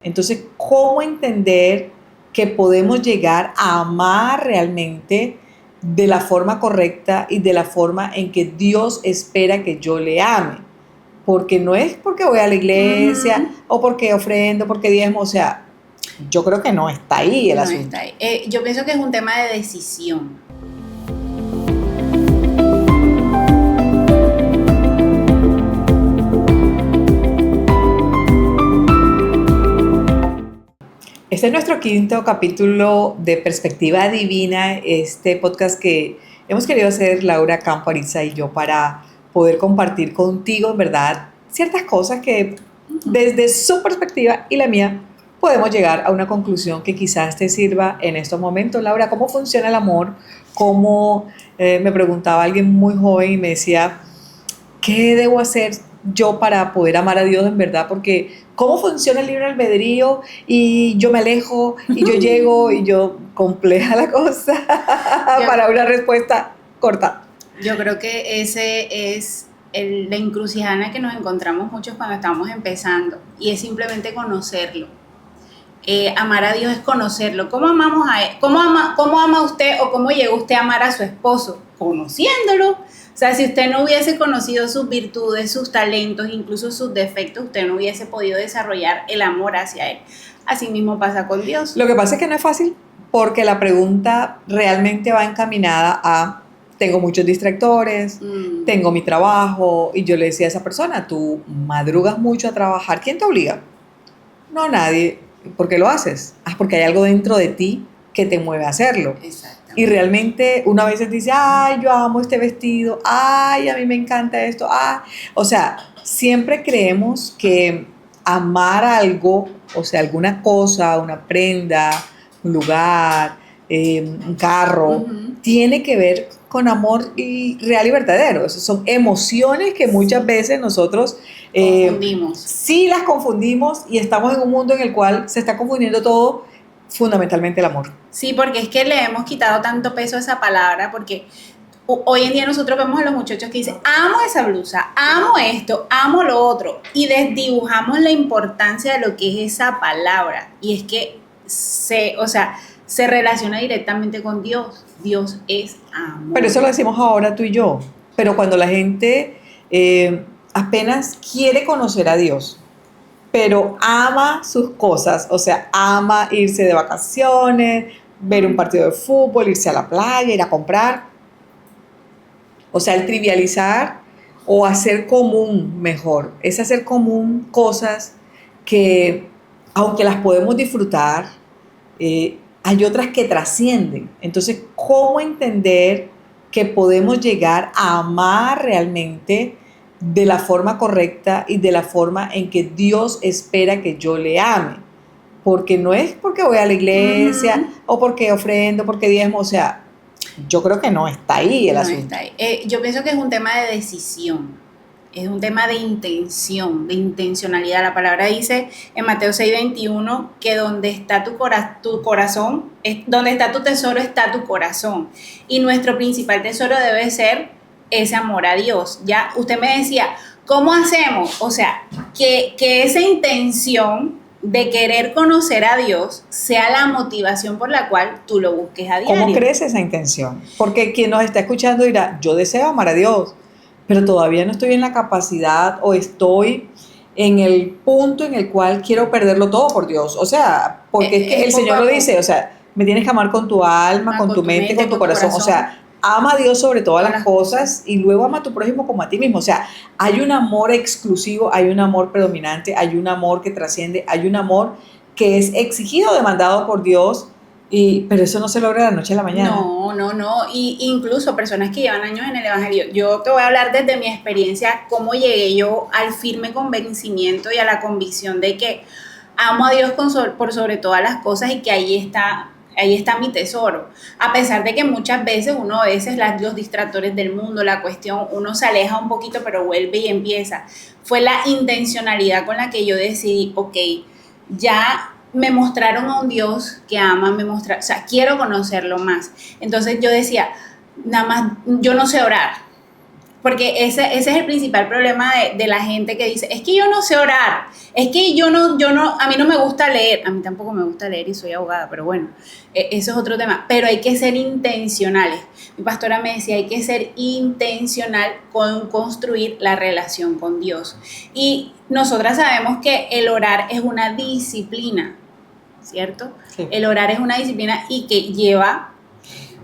Entonces, ¿cómo entender que podemos llegar a amar realmente de la forma correcta y de la forma en que Dios espera que yo le ame? Porque no es porque voy a la iglesia o porque ofrendo, porque diezmo, o sea, yo creo que no está ahí el asunto. Está ahí. Yo pienso que es un tema de decisión. Este es nuestro quinto capítulo de Perspectiva Divina, este podcast que hemos querido hacer Laura Campo Ariza y yo para poder compartir contigo, en verdad, ciertas cosas que desde su perspectiva y la mía podemos llegar a una conclusión que quizás te sirva en estos momentos. Laura, ¿cómo funciona el amor? ¿Cómo me preguntaba alguien muy joven y me decía, ¿qué debo hacer yo para poder amar a Dios en verdad? Porque ¿cómo funciona el libre albedrío? Y yo me alejo, y yo llego, y yo compleja la cosa para una respuesta corta. Yo creo que ese es la encrucijada en la que nos encontramos muchos cuando estamos empezando, y es simplemente conocerlo. Amar a Dios es conocerlo. ¿Cómo amamos a él? ¿Cómo ama usted o cómo llegó usted a amar a su esposo? Conociéndolo. O sea, si usted no hubiese conocido sus virtudes, sus talentos, incluso sus defectos, usted no hubiese podido desarrollar el amor hacia él. Así mismo pasa con Dios. Lo que pasa es que no es fácil porque la pregunta realmente va encaminada a: tengo muchos distractores, tengo mi trabajo, y yo le decía a esa persona, tú madrugas mucho a trabajar, ¿quién te obliga? No, nadie. ¿Por qué lo haces? Porque hay algo dentro de ti que te mueve a hacerlo. Y realmente una vez dice, ay, yo amo este vestido, ay, a mí me encanta esto, o sea, siempre creemos que amar algo, o sea, alguna cosa, una prenda, un lugar, un carro, tiene que ver con amor real y verdadero. Esas son emociones que muchas veces nosotros confundimos. Sí, las confundimos, y estamos en un mundo en el cual se está confundiendo todo, fundamentalmente el amor. Sí, porque es que le hemos quitado tanto peso a esa palabra, porque hoy en día nosotros vemos a los muchachos que dicen, amo esa blusa, amo esto, amo lo otro, y desdibujamos la importancia de lo que es esa palabra, y es que se relaciona directamente con Dios. Dios es amor. Pero eso lo decimos ahora tú y yo, pero cuando la gente apenas quiere conocer a Dios, pero ama sus cosas, o sea, ama irse de vacaciones, ver un partido de fútbol, irse a la playa, ir a comprar. O sea, el trivializar o hacer común, mejor, es hacer común cosas que, aunque las podemos disfrutar, hay otras que trascienden. Entonces, ¿cómo entender que podemos llegar a amar realmente de la forma correcta y de la forma en que Dios espera que yo le ame? Porque no es porque voy a la iglesia o porque ofrendo, porque diezmo, o sea, yo creo que no está ahí el asunto. Está ahí. Yo pienso que es un tema de decisión, es un tema de intención, de intencionalidad. La palabra dice en Mateo 6:21 que donde está tu corazón, donde está tu tesoro está tu corazón. Y nuestro principal tesoro debe ser ese amor a Dios. Ya usted me decía, ¿cómo hacemos? O sea, que esa intención de querer conocer a Dios sea la motivación por la cual tú lo busques a diario. ¿Cómo crece esa intención? Porque quien nos está escuchando dirá, yo deseo amar a Dios, pero todavía no estoy en la capacidad o estoy en el punto en el cual quiero perderlo todo por Dios. O sea, porque es que el Señor lo dice, o sea, me tienes que amar con tu alma, con tu mente, con tu corazón. O sea, ama a Dios sobre todas las cosas y luego ama a tu prójimo como a ti mismo. O sea, hay un amor exclusivo, hay un amor predominante, hay un amor que trasciende, hay un amor que es exigido, demandado por Dios, pero eso no se logra de la noche a la mañana. No. Y incluso personas que llevan años en el Evangelio. Yo te voy a hablar desde mi experiencia, cómo llegué yo al firme convencimiento y a la convicción de que amo a Dios por sobre todas las cosas, y que ahí está mi tesoro, a pesar de que muchas veces los distractores del mundo, la cuestión, uno se aleja un poquito pero vuelve y empieza. Fue la intencionalidad con la que yo decidí, ok, ya me mostraron a un Dios que ama, o sea, quiero conocerlo más. Entonces yo decía, nada más, yo no sé orar, Porque ese es el principal problema de la gente que dice, es que yo no sé orar, es que a mí no me gusta leer, a mí tampoco me gusta leer y soy abogada, pero bueno, eso es otro tema, pero hay que ser intencionales. Mi pastora me decía, hay que ser intencional con construir la relación con Dios. Y nosotras sabemos que el orar es una disciplina, ¿cierto? Sí. El orar es una disciplina y que lleva...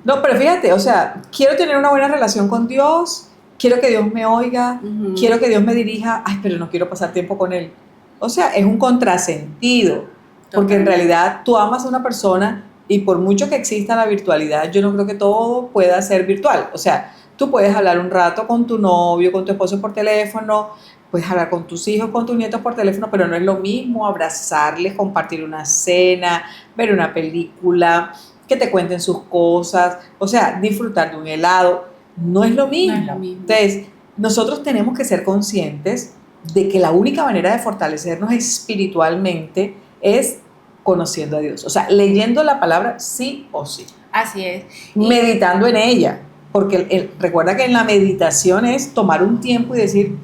No, pero fíjate, o sea, quiero tener una buena relación con Dios, quiero que Dios me oiga, quiero que Dios me dirija, ay, pero no quiero pasar tiempo con Él. O sea, es un contrasentido, porque en realidad tú amas a una persona y por mucho que exista la virtualidad, yo no creo que todo pueda ser virtual. O sea, tú puedes hablar un rato con tu novio, con tu esposo por teléfono, puedes hablar con tus hijos, con tus nietos por teléfono, pero no es lo mismo abrazarles, compartir una cena, ver una película, que te cuenten sus cosas, o sea, disfrutar de un helado, no es lo mismo. No es lo mismo. Entonces, nosotros tenemos que ser conscientes de que la única manera de fortalecernos espiritualmente es conociendo a Dios, o sea, leyendo la palabra sí o sí. Así es. Meditando en ella, porque recuerda que en la meditación es tomar un tiempo y decir,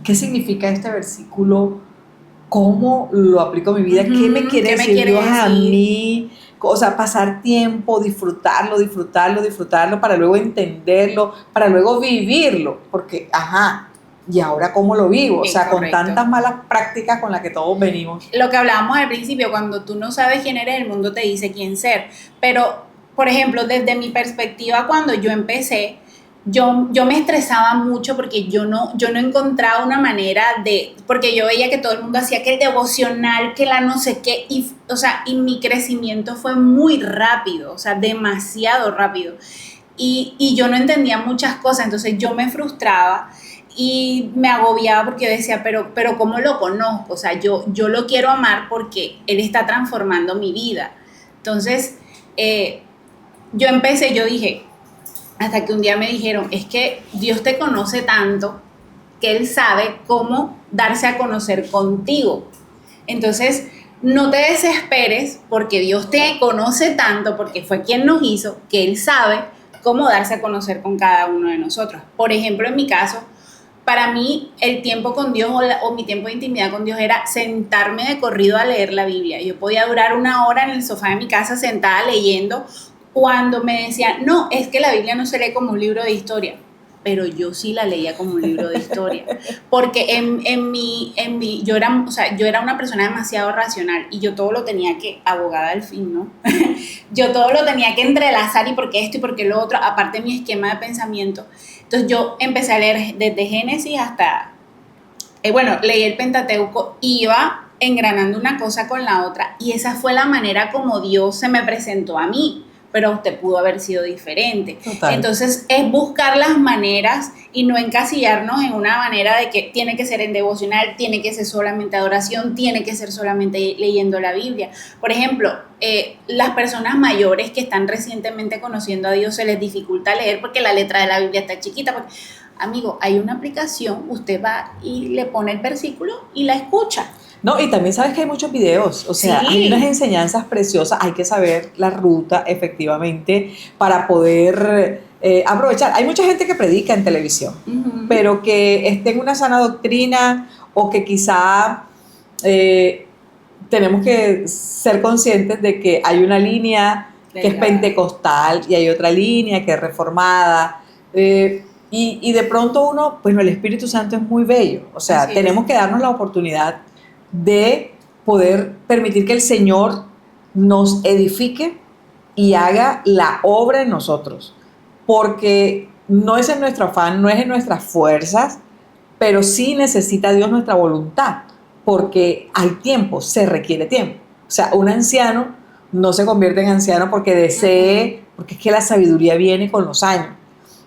¿qué significa este versículo? ¿Cómo lo aplico a mi vida? ¿Qué me quiere decir Dios a mí? O sea, pasar tiempo, disfrutarlo para luego entenderlo, para luego vivirlo, porque, ¿y ahora cómo lo vivo? O sea, correcto. Con tantas malas prácticas con las que todos venimos. Lo que hablábamos al principio, cuando tú no sabes quién eres, el mundo te dice quién ser. Pero, por ejemplo, desde mi perspectiva, cuando yo empecé, yo me estresaba mucho porque yo no encontraba una manera porque yo veía que todo el mundo hacía que el devocional, que la no sé qué, y mi crecimiento fue muy rápido, o sea, demasiado rápido. Y yo no entendía muchas cosas, entonces yo me frustraba y me agobiaba porque yo decía, pero ¿cómo lo conozco? O sea, yo lo quiero amar porque él está transformando mi vida. Entonces, yo dije, hasta que un día me dijeron, es que Dios te conoce tanto que Él sabe cómo darse a conocer contigo. Entonces, no te desesperes porque Dios te conoce tanto, porque fue quien nos hizo, que Él sabe cómo darse a conocer con cada uno de nosotros. Por ejemplo, en mi caso, para mí el tiempo con Dios o mi tiempo de intimidad con Dios era sentarme de corrido a leer la Biblia. Yo podía durar 1 hora en el sofá de mi casa sentada leyendo, cuando me decían, no, es que la Biblia no se lee como un libro de historia, pero yo sí la leía como un libro de historia, porque yo era una persona demasiado racional y yo todo lo tenía que, abogada al fin, ¿no? Yo todo lo tenía que entrelazar y por qué esto y por qué lo otro, aparte mi esquema de pensamiento. Entonces yo empecé a leer desde Génesis hasta, leí el Pentateuco, iba engranando una cosa con la otra y esa fue la manera como Dios se me presentó a mí. Pero usted pudo haber sido diferente. Total. Entonces, es buscar las maneras y no encasillarnos en una manera de que tiene que ser en devocional, tiene que ser solamente adoración, tiene que ser solamente leyendo la Biblia. Por ejemplo, las personas mayores que están recientemente conociendo a Dios se les dificulta leer porque la letra de la Biblia está chiquita. Porque, amigo, hay una aplicación, usted va y le pone el versículo y la escucha. No, y también sabes que hay muchos videos, o sea, sí, hay unas enseñanzas preciosas, hay que saber la ruta efectivamente para poder aprovechar. Hay mucha gente que predica en televisión, pero que esté en una sana doctrina o que quizá tenemos que ser conscientes de que hay una línea que es pentecostal y hay otra línea que es reformada. Y de pronto uno, pues el Espíritu Santo es muy bello, o sea, tenemos que darnos la oportunidad de poder permitir que el Señor nos edifique y haga la obra en nosotros, porque no es en nuestro afán, no es en nuestras fuerzas, pero sí necesita Dios nuestra voluntad, porque hay tiempo, se requiere tiempo. O sea, un anciano no se convierte en anciano porque desee, porque es que la sabiduría viene con los años,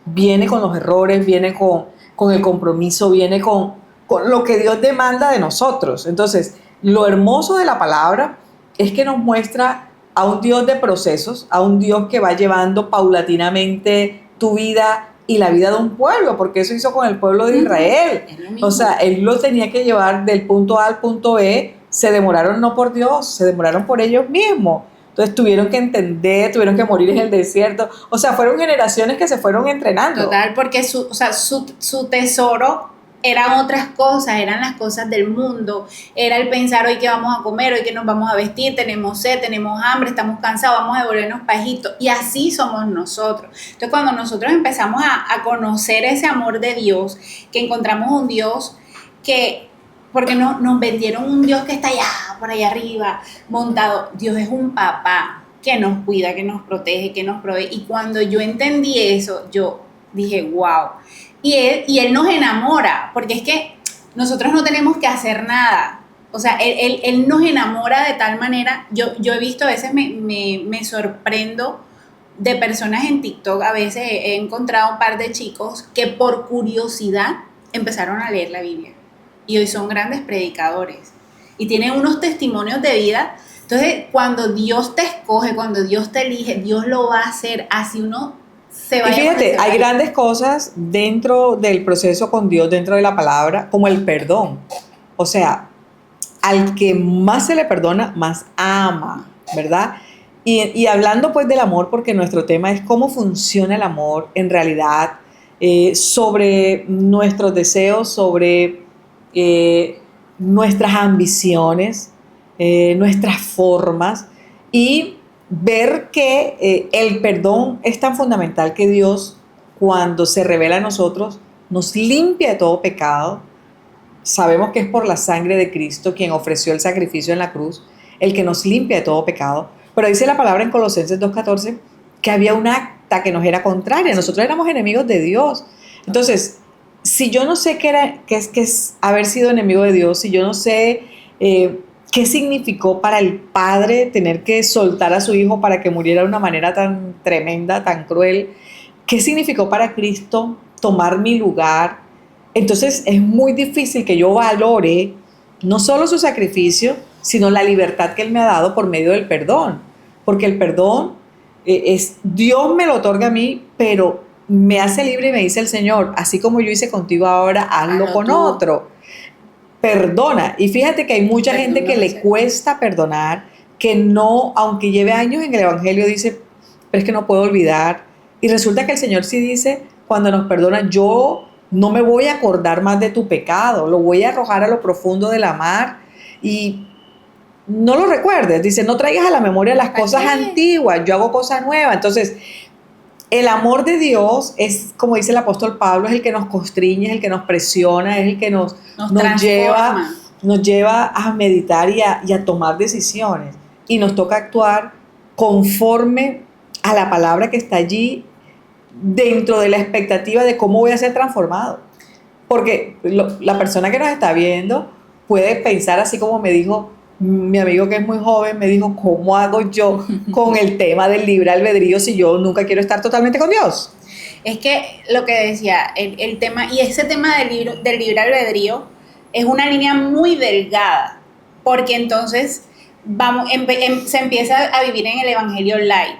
viene con los errores, viene con el compromiso, viene con lo que Dios demanda de nosotros. Entonces, lo hermoso de la palabra es que nos muestra a un Dios de procesos, a un Dios que va llevando paulatinamente tu vida y la vida de un pueblo, porque eso hizo con el pueblo de Israel. O sea, Él lo tenía que llevar del punto A al punto B, se demoraron no por Dios, se demoraron por ellos mismos. entonces tuvieron que entender, tuvieron que morir en el desierto, o sea, fueron generaciones que se fueron entrenando. Total, porque su tesoro eran otras cosas, eran las cosas del mundo, era el pensar hoy qué vamos a comer, hoy qué nos vamos a vestir, tenemos sed, tenemos hambre, estamos cansados, vamos a devolvernos para Egipto, y así somos nosotros. Entonces cuando nosotros empezamos a conocer ese amor de Dios, que encontramos un Dios que, porque no, nos vendieron un Dios que está allá, por allá arriba, montado, Dios es un papá que nos cuida, que nos protege, que nos provee, y cuando yo entendí eso, yo dije, wow. Y él nos enamora, porque es que nosotros no tenemos que hacer nada. O sea, él nos enamora de tal manera. Yo he visto, a veces me sorprendo de personas en TikTok, a veces he encontrado un par de chicos que por curiosidad empezaron a leer la Biblia. Y hoy son grandes predicadores. Y tienen unos testimonios de vida. Entonces, cuando Dios te escoge, cuando Dios te elige, Dios lo va a hacer. Así uno se va a... Y fíjate, hay grandes cosas dentro del proceso con Dios, dentro de la palabra, como el perdón. O sea, al que más se le perdona, más ama, ¿verdad? Y hablando pues del amor, porque nuestro tema es cómo funciona el amor en realidad, sobre nuestros deseos, sobre nuestras ambiciones, nuestras formas, y ver que el perdón es tan fundamental que Dios, cuando se revela a nosotros, nos limpia de todo pecado. Sabemos que es por la sangre de Cristo, quien ofreció el sacrificio en la cruz, el que nos limpia de todo pecado. Pero dice la palabra en Colosenses 2:14 que había un acta que nos era contraria. Nosotros éramos enemigos de Dios. Entonces, si yo no sé qué es haber sido enemigo de Dios, si yo no sé qué significó para el padre tener que soltar a su hijo para que muriera de una manera tan tremenda, tan cruel, qué significó para Cristo tomar mi lugar, entonces es muy difícil que yo valore no solo su sacrificio, sino la libertad que Él me ha dado por medio del perdón. Porque el perdón Dios me lo otorga a mí, pero me hace libre y me dice el Señor, así como yo hice contigo ahora, hazlo con otro. Perdona. Y fíjate que hay mucha gente que le cuesta perdonar, que no, aunque lleve años en el Evangelio, dice, pero es que no puedo olvidar. Y resulta que el Señor sí dice, cuando nos perdona, yo no me voy a acordar más de tu pecado, lo voy a arrojar a lo profundo de la mar y no lo recuerdes. Dice, no traigas a la memoria las cosas antiguas, yo hago cosas nuevas. Entonces, el amor de Dios es, como dice el apóstol Pablo, es el que nos constriñe, es el que nos presiona, es el que nos lleva a meditar y a tomar decisiones. Y nos toca actuar conforme a la palabra que está allí, dentro de la expectativa de cómo voy a ser transformado. Porque la persona que nos está viendo puede pensar así como me dijo mi amigo que es muy joven, me dijo, ¿cómo hago yo con el tema del libre albedrío si yo nunca quiero estar totalmente con Dios? Es que lo que decía, el tema, y ese tema del libre albedrío es una línea muy delgada, porque entonces se empieza a vivir en el evangelio light.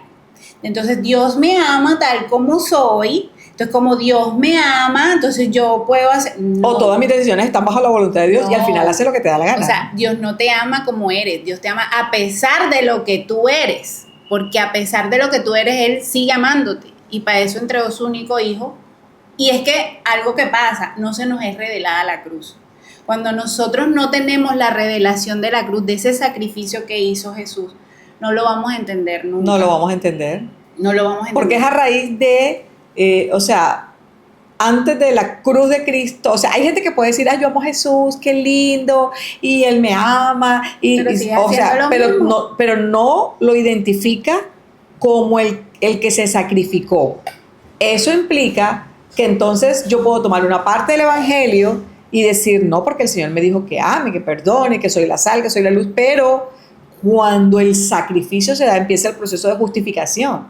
Entonces Dios me ama tal como soy, entonces como Dios me ama, entonces yo puedo hacer... No. O todas mis decisiones están bajo la voluntad de Dios, no. Y al final hace lo que te da la gana. O sea, Dios no te ama como eres, Dios te ama a pesar de lo que tú eres, porque a pesar de lo que tú eres, Él sigue amándote, y para eso entregó su único hijo. Y es que algo que pasa, no se nos es revelada la cruz. Cuando nosotros no tenemos la revelación de la cruz, de ese sacrificio que hizo Jesús, no lo vamos a entender nunca. No lo vamos a entender. No lo vamos a entender. Porque es a raíz de, antes de la cruz de Cristo, o sea, hay gente que puede decir, yo amo a Jesús, qué lindo, y Él me ama, pero no lo identifica como el que se sacrificó. Eso implica que entonces yo puedo tomar una parte del Evangelio y decir, no, porque el Señor me dijo que ame, que perdone, que soy la sal, que soy la luz, pero cuando el sacrificio se da, empieza el proceso de justificación.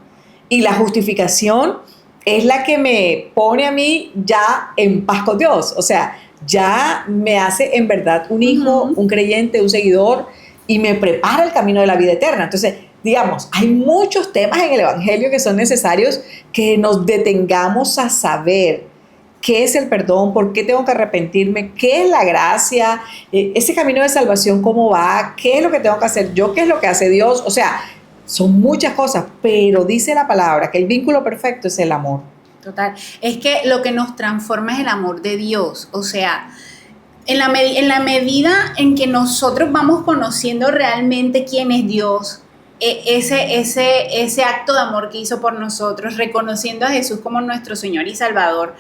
Y la justificación es la que me pone a mí ya en paz con Dios. O sea, ya me hace en verdad un hijo, un creyente, un seguidor, y me prepara el camino de la vida eterna. Entonces, digamos, hay muchos temas en el Evangelio que son necesarios que nos detengamos a saber qué es el perdón, por qué tengo que arrepentirme, qué es la gracia, ese camino de salvación, cómo va, qué es lo que tengo que hacer yo, qué es lo que hace Dios. O sea, son muchas cosas, pero dice la palabra que el vínculo perfecto es el amor. Total. Es que lo que nos transforma es el amor de Dios. O sea, en la medida en que nosotros vamos conociendo realmente quién es Dios, ese acto de amor que hizo por nosotros, reconociendo a Jesús como nuestro Señor y Salvador,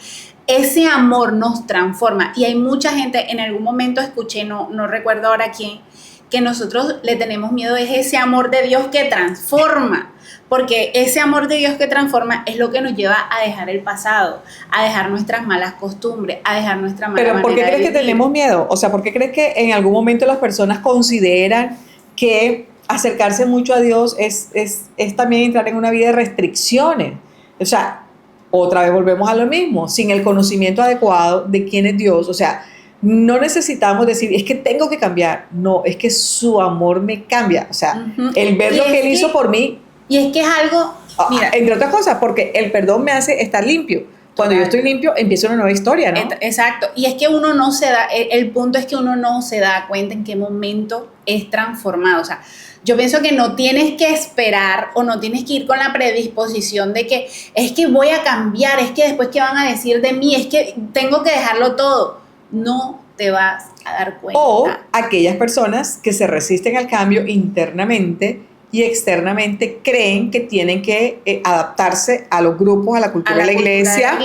ese amor nos transforma. Y hay mucha gente, en algún momento escuché, no recuerdo ahora quién, que nosotros le tenemos miedo, es ese amor de Dios que transforma. Porque ese amor de Dios que transforma es lo que nos lleva a dejar el pasado, a dejar nuestras malas costumbres, a dejar nuestra mala manera de vivir. ¿Pero por qué crees que tenemos miedo? O sea, ¿por qué crees que en algún momento las personas consideran que acercarse mucho a Dios es también entrar en una vida de restricciones? O sea, otra vez volvemos a lo mismo, sin el conocimiento adecuado de quién es Dios. O sea, no necesitamos decir, es que tengo que cambiar. No, es que su amor me cambia. O sea, el ver lo que Él hizo por mí. Y es que es algo, mira, entre otras cosas, porque el perdón me hace estar limpio. Cuando yo estoy limpio, empieza una nueva historia, ¿no? Exacto. Y es que uno no se da, el punto es que uno no se da cuenta en qué momento es transformado. O sea, yo pienso que no tienes que esperar o no tienes que ir con la predisposición de que es que voy a cambiar, es que después qué van a decir de mí, es que tengo que dejarlo todo. No te vas a dar cuenta. O aquellas personas que se resisten al cambio internamente y externamente creen que tienen que adaptarse a los grupos, a la cultura de la iglesia.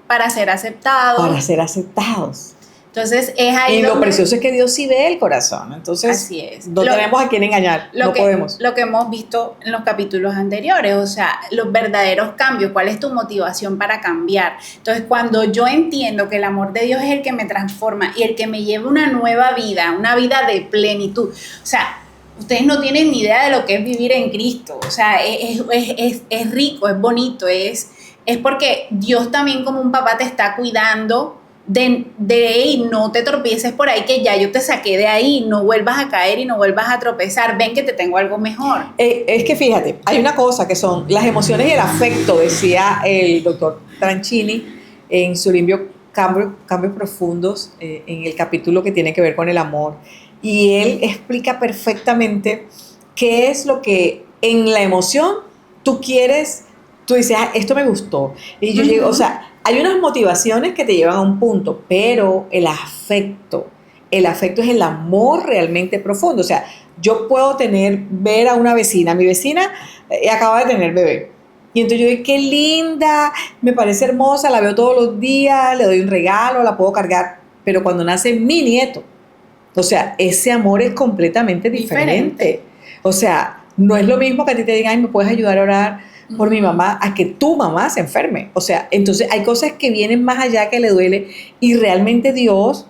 Para ser aceptados. Para ser aceptados. Entonces es ahí y lo precioso es que Dios sí ve el corazón. Entonces así es. No tenemos a quién engañar, no podemos. Lo que hemos visto en los capítulos anteriores, o sea, los verdaderos cambios, cuál es tu motivación para cambiar. Entonces cuando yo entiendo que el amor de Dios es el que me transforma y el que me lleva una nueva vida, una vida de plenitud, o sea, ustedes no tienen ni idea de lo que es vivir en Cristo. O sea, es rico, es bonito, es porque Dios también como un papá te está cuidando de hey, no te tropieces por ahí, que ya yo te saqué de ahí, no vuelvas a caer y no vuelvas a tropezar, ven que te tengo algo mejor. Es que fíjate, hay una cosa que son las emociones y el afecto, decía el doctor Tranchini en su libro Cambios Profundos, en el capítulo que tiene que ver con el amor. Y él explica perfectamente qué es lo que en la emoción tú quieres, tú dices, esto me gustó. Y yo llego, o sea, hay unas motivaciones que te llevan a un punto, pero el afecto es el amor realmente profundo. O sea, yo puedo ver a una vecina, mi vecina acaba de tener bebé. Y entonces yo digo, qué linda, me parece hermosa, la veo todos los días, le doy un regalo, la puedo cargar. Pero cuando nace mi nieto, o sea, ese amor es completamente diferente. O sea, no es lo mismo que a ti te digan, ay, ¿me puedes ayudar a orar por mi mamá? A que tu mamá se enferme. O sea, entonces hay cosas que vienen más allá que le duele. Y realmente Dios,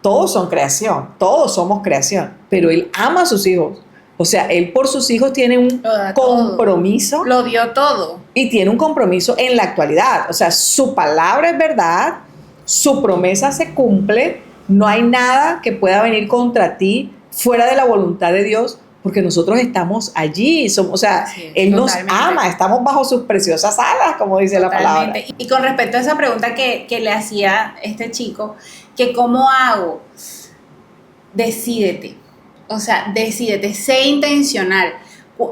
todos son creación, todos somos creación. Pero Él ama a sus hijos. O sea, Él por sus hijos tiene un compromiso. Lo dio todo. Y tiene un compromiso en la actualidad. O sea, su palabra es verdad, su promesa se cumple. No hay nada que pueda venir contra ti fuera de la voluntad de Dios, porque nosotros estamos allí, o sea, sí, Él nos ama, estamos bajo sus preciosas alas, como dice la palabra. Y con respecto a esa pregunta que le hacía este chico, que ¿cómo hago? Decídete, o sea, decídete, sé intencional.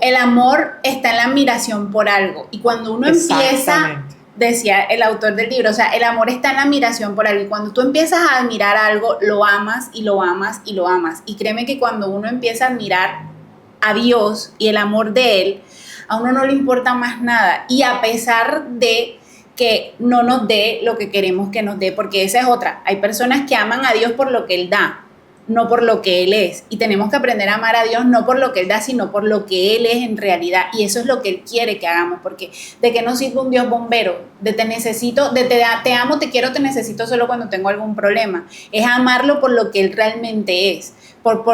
El amor está en la admiración por algo, y cuando uno empieza... Decía el autor del libro, o sea, el amor está en la admiración por algo, y cuando tú empiezas a admirar algo, lo amas y lo amas y lo amas, y créeme que cuando uno empieza a admirar a Dios y el amor de Él, a uno no le importa más nada, y a pesar de que no nos dé lo que queremos que nos dé, porque esa es otra, hay personas que aman a Dios por lo que Él da, no por lo que Él es, y tenemos que aprender a amar a Dios no por lo que Él da, sino por lo que Él es en realidad, y eso es lo que Él quiere que hagamos, porque ¿de qué nos sirve un Dios bombero? De te necesito, de te amo, te quiero, te necesito solo cuando tengo algún problema. Es amarlo por lo que Él realmente es, por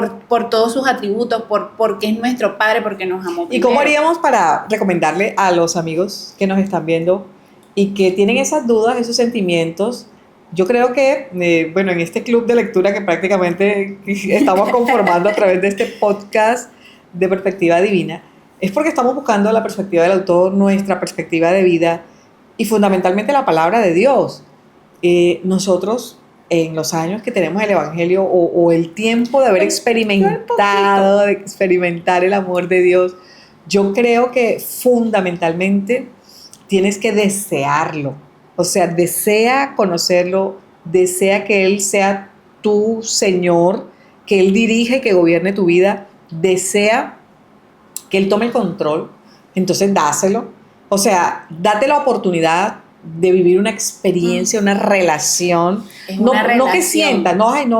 todos sus atributos, porque es nuestro Padre, porque nos amó primero. ¿Y cómo haríamos para recomendarle a los amigos que nos están viendo y que tienen esas dudas, esos sentimientos? Yo creo que, bueno, en este club de lectura que prácticamente estamos conformando a través de este podcast de Perspectiva Divina, es porque estamos buscando la perspectiva del autor, nuestra perspectiva de vida y fundamentalmente la palabra de Dios. Nosotros en los años que tenemos el Evangelio o el tiempo de haber experimentado, de experimentar el amor de Dios, yo creo que fundamentalmente tienes que desearlo. O sea, desea conocerlo, desea que Él sea tu Señor, que Él dirija y que gobierne tu vida, desea que Él tome el control, entonces dáselo. O sea, date la oportunidad de vivir una experiencia, una relación. No que sientas,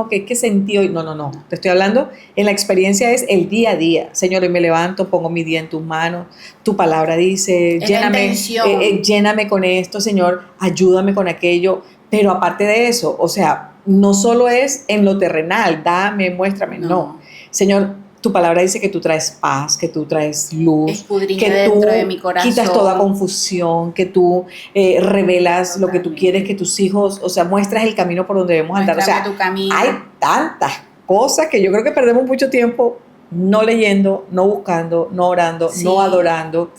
que sentí hoy. No. Te estoy hablando, en la experiencia es el día a día. Señor, hoy me levanto, pongo mi día en tus manos. Tu palabra dice, lléname con esto, Señor, ayúdame con aquello. Pero aparte de eso, o sea, no solo es en lo terrenal, dame, muéstrame, no. Señor, tu palabra dice que tú traes paz, que tú traes luz, escudriña que dentro tú de mi corazón, quitas toda confusión, que tú revelas lo que tú quieres, que tus hijos, o sea, muestras el camino por donde debemos andar. O sea, hay tantas cosas que yo creo que perdemos mucho tiempo no leyendo, no buscando, no orando, no adorando,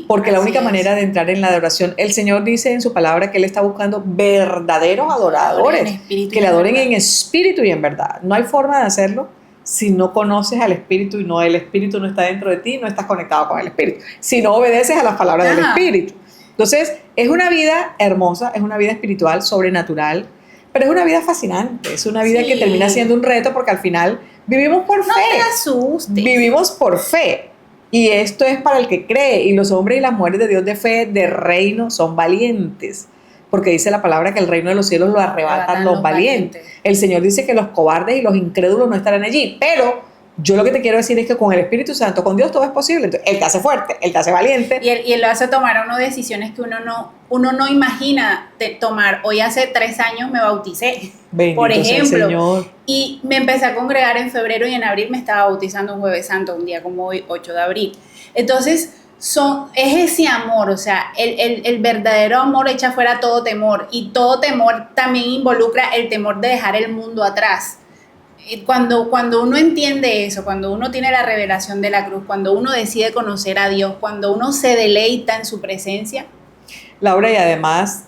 porque la única manera de entrar en la adoración, el Señor dice en su palabra que Él está buscando verdaderos adoradores, que le adoren en espíritu y en verdad. No hay forma de hacerlo si no conoces al Espíritu y el Espíritu no está dentro de ti, no estás conectado con el Espíritu. Si no obedeces a las palabras del Espíritu. Entonces, es una vida hermosa, es una vida espiritual, sobrenatural, pero es una vida fascinante, es una vida que termina siendo un reto porque al final vivimos por fe. No te asustes. Vivimos por fe. Y esto es para el que cree. Y los hombres y las mujeres de Dios de fe, de reino, son valientes. Porque dice la palabra que el reino de los cielos lo arrebatan los valientes. El Señor dice que los cobardes y los incrédulos no estarán allí. Pero yo lo que te quiero decir es que con el Espíritu Santo, con Dios todo es posible. Entonces, Él te hace fuerte, Él te hace valiente. Y él lo hace tomar a uno decisiones que uno no imagina tomar. Hoy hace 3 años me bauticé, Bendito por ejemplo. sea el Señor. Y me empecé a congregar en febrero y en abril me estaba bautizando un Jueves Santo, un día como hoy, 8 de abril. Entonces, es ese amor, o sea, el verdadero amor echa fuera todo temor, y todo temor también involucra el temor de dejar el mundo atrás. Cuando uno entiende eso, cuando uno tiene la revelación de la cruz, cuando uno decide conocer a Dios, cuando uno se deleita en su presencia. Laura, y además,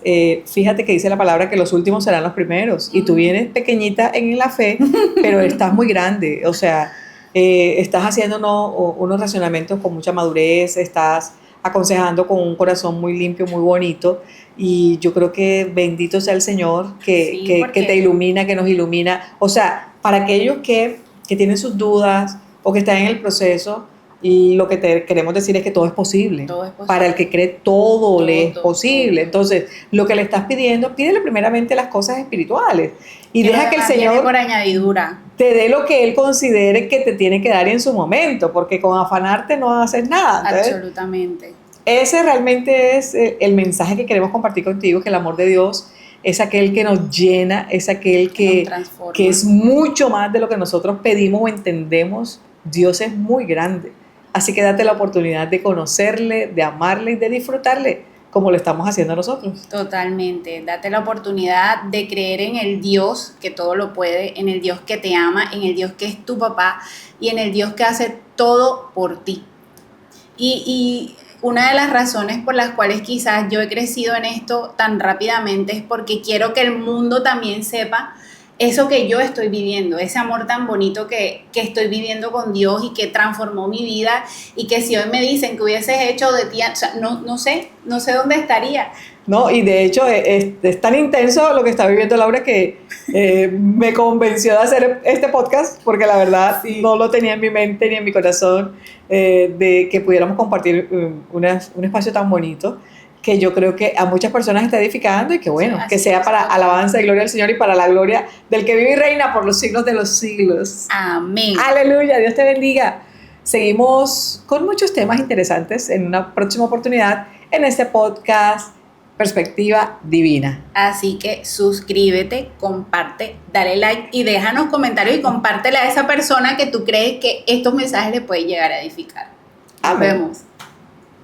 fíjate que dice la palabra que los últimos serán los primeros, y tú vienes pequeñita en la fe, pero estás muy grande, o sea, estás haciendo unos racionamientos con mucha madurez, estás aconsejando con un corazón muy limpio, muy bonito, y yo creo que bendito sea el Señor que te ilumina, que nos ilumina. O sea, para aquellos que tienen sus dudas o que están en el proceso, y lo que te queremos decir es que todo es posible. Todo es posible. Para el que cree, todo le es posible. Entonces, lo que le estás pidiendo, pídele primeramente las cosas espirituales. Y deja que el Señor por añadidura te dé lo que Él considere que te tiene que dar en su momento, porque con afanarte no haces nada. Entonces, absolutamente. Ese realmente es el mensaje que queremos compartir contigo, que el amor de Dios es aquel que nos llena, es aquel que es mucho más de lo que nosotros pedimos o entendemos. Dios es muy grande. Así que date la oportunidad de conocerle, de amarle y de disfrutarle como lo estamos haciendo nosotros. Totalmente. Date la oportunidad de creer en el Dios que todo lo puede, en el Dios que te ama, en el Dios que es tu papá y en el Dios que hace todo por ti. Y una de las razones por las cuales quizás yo he crecido en esto tan rápidamente es porque quiero que el mundo también sepa eso que yo estoy viviendo, ese amor tan bonito que estoy viviendo con Dios y que transformó mi vida, y que si hoy me dicen que hubieses hecho de ti, o sea, no sé dónde estaría. No, y de hecho es tan intenso lo que está viviendo Laura que me convenció de hacer este podcast, porque la verdad no lo tenía en mi mente ni en mi corazón, de que pudiéramos compartir un espacio tan bonito, que yo creo que a muchas personas está edificando, y que bueno, que sea para alabanza y gloria del Señor y para la gloria del que vive y reina por los siglos de los siglos. Amén. Aleluya, Dios te bendiga. Seguimos con muchos temas interesantes en una próxima oportunidad en este podcast Perspectiva Divina. Así que suscríbete, comparte, dale like y déjanos comentarios y compártela a esa persona que tú crees que estos mensajes le pueden llegar a edificar. Nos vemos.